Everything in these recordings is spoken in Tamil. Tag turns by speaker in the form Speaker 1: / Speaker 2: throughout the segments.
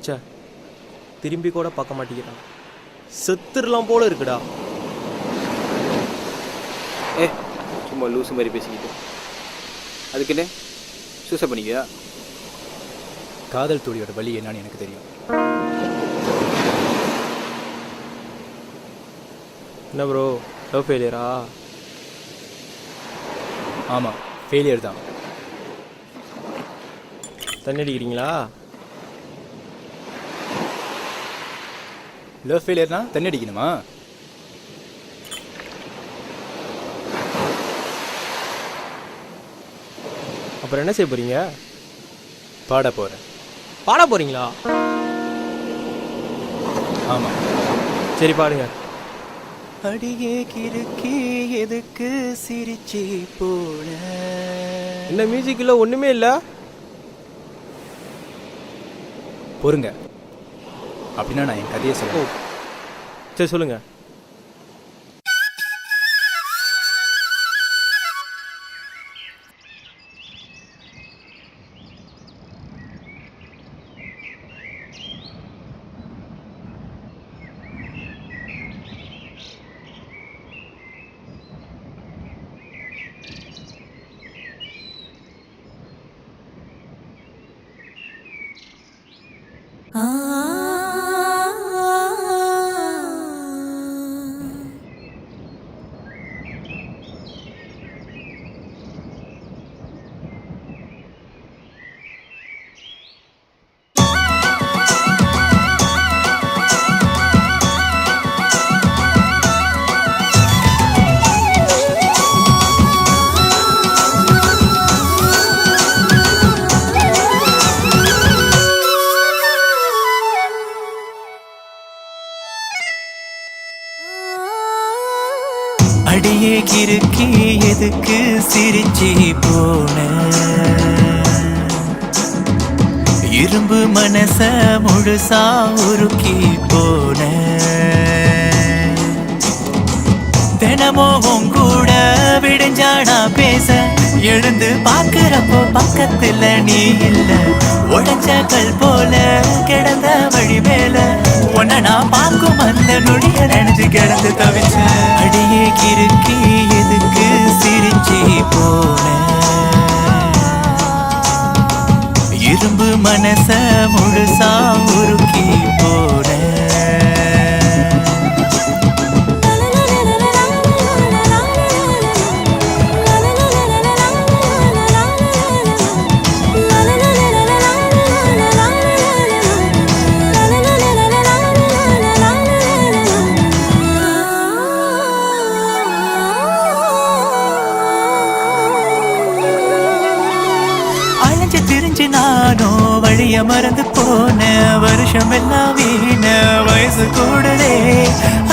Speaker 1: சே, திரும்பி கூட பார்க்க மாட்டேங்கிறான். செத்துடலாம் போல இருக்குடா.
Speaker 2: சும்மா லூசு மாதிரி பேசிக்கிட்டு அதுக்குன்னு சூசை பண்ணிக்கியா?
Speaker 3: காதல் தோழியோட வழி என்னன்னு எனக்கு தெரியும்.
Speaker 1: என்ன ப்ரோ, லவ் ஃபெயிலியரா?
Speaker 3: ஆமாம், ஃபெயிலியர் தான்.
Speaker 1: தண்ணி அடிக்கிறீங்களா?
Speaker 3: லவ் ஃபெயிலியர்னா தண்ணி அடிக்கணுமா?
Speaker 1: அப்புறம் என்ன செய்ய போறீங்க?
Speaker 3: பாட போகிறேன்.
Speaker 1: பாட போறீங்களா?
Speaker 3: ஆமாம்.
Speaker 1: சரி பாடுங்க.
Speaker 3: அடியே கிறுக்கி எதுக்கு சிரிச்சி போன?
Speaker 1: இந்த மியூசிக்கில் ஒன்றுமே இல்லை.
Speaker 3: பொறுங்க, அப்படின்னா நான் என் கதையை சொல்லுவோம்.
Speaker 1: சரி சொல்லுங்க.
Speaker 4: அடியே கிறுக்கி எதுக்கு சிரிச்சி போன? இரும்பு மனச முழுசா உருக்கி போன. தினமும் கூட விடுஞ்சானா பேச எழுந்து பாக்குறப்போ பக்கத்துல நீ இல்ல. உடஞ்ச கல் போல கிடந்த வழி மேல உன்ன நான் பார்க்கும் அந்த நொடிய நினைச்சு கிடந்து தவிச்ச. அடியே கிறுக்கி எதுக்கு சிரிச்சி போன? இரும்பு மனச முழுசா உருக்கி போன. நானோ வழிய மறந்து போன. வருஷம் எல்லாம் வீண, வயசு கூடுதே.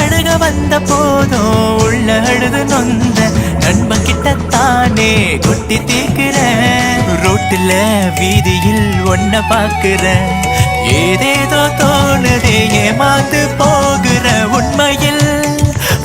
Speaker 4: அழுக வந்த போதும் உள்ள அழுது நொந்த. நண்பன் கிட்டத்தானே கொட்டி தீக்குறேன். ரோட்டுல வீதியில் ஒன்ன பாக்குறேன். ஏதேதோ தோணுதே, ஏமாந்து போகிற. உண்மையில்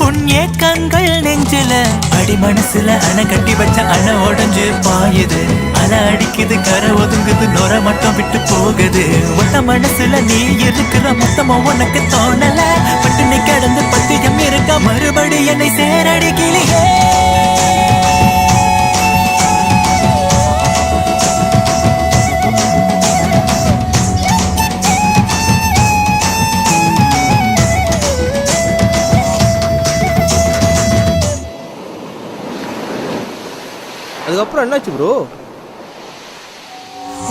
Speaker 4: உன் ஏக்கங்கள் நெஞ்சில அடி மனசுல அணை கட்டி வச்ச அணை உடஞ்சு பாயுது. அலை அடிக்குது, கரை ஒதுங்குது, நொர மட்டும் விட்டு போகுது. மொத்த மனசுல நீ இருக்கிற மொத்தமா உனக்கு தோணல. பட்டு நீ கிடந்து பத்தியம் இருக்க மறுபடி என்னை சேரடி கிளியே.
Speaker 1: அதுக்கப்புறம் என்னாச்சு ப்ரோ?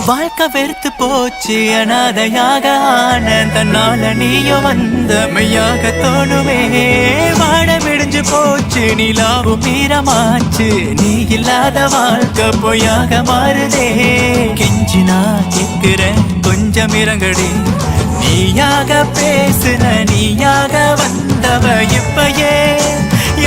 Speaker 4: வாழ்க்கை வெறுத்து போச்சு, அனாதையாக ஆன. தன்னால நீயும் வந்த மெய்யாக தோணுமே. வாட விடிஞ்சு போச்சு, நிலாவும் மீறமாச்சு. நீ இல்லாத வாழ்க்கை பொய்யாக மாறுதே. கெஞ்சி நான் கேட்கிறேன், கொஞ்சம் இறங்கடி. நீயாக பேசுன, நீயாக வந்தவ இப்பயே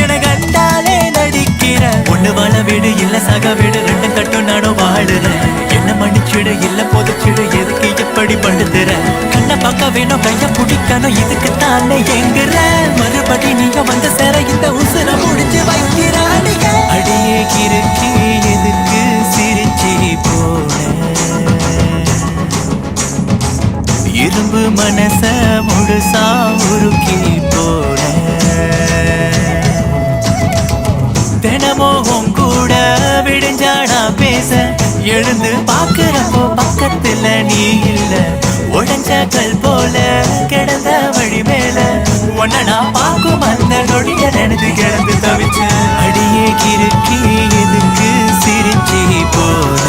Speaker 4: என கண்டாலே நடிக்கிற. ஒண்ணு வாழ வீடு இல்ல சக வீடு, ரெண்டும் கட்டும் நானும் வாழுறேன். என்ன மன்னிச்சிடு இல்ல பொதிச்சிடு, எதுக்கு எப்படி படுத்துற? கண்ணை பார்க்க வேணும், கைய பிடிக்கணும், இதுக்கு தானே எங்குற. மறுபடி நீங்க வந்து சேர இந்த உசுர முடிஞ்சு வைக்கிற. அடியே கிறுக்கி எதுக்கு சிரிச்சி போன? இரும்பு மனச முழுசா உருக்கி போன தினமும் உன் கூட விடிஞ்சாடா பேச எழுந்து பாக்குறப்போ பக்கத்துல நீ இல்ல உடஞ்ச கல் போல கிடந்த வழி மேல உன்ன நான் பார்க்கும் அந்த நொடிய நினைத்து கிடந்து தவிச்ச அடியே கிறுக்கி எதுக்கு சிரிச்சி போன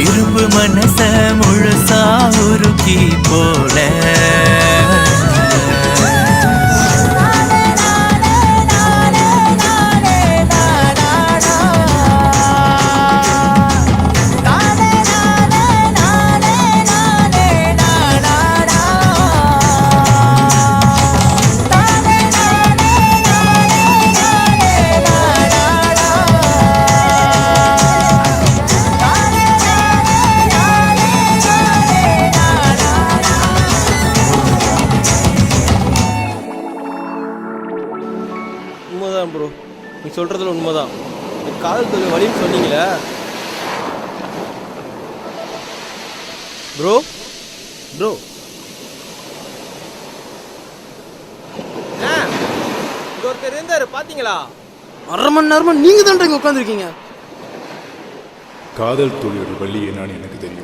Speaker 4: இரும்பு மனச முழுசா உருக்கி போன
Speaker 1: உண்மைதான் ப்ரோ, நீ சொல்கிறதுல உண்மைதான். இந்த காதல் தொழில் வழின்னு சொன்னீங்களே ப்ரோ. ப்ரோ இங்கே ஒருத்தர் இருந்தார் பார்த்தீங்களா?
Speaker 5: அரை மணி நேரமா நீங்க தான் இங்க உட்காந்துருக்கீங்க.
Speaker 3: காதல் தோழியோட வள்ளி என்னன்னு எனக்கு தெரியும்.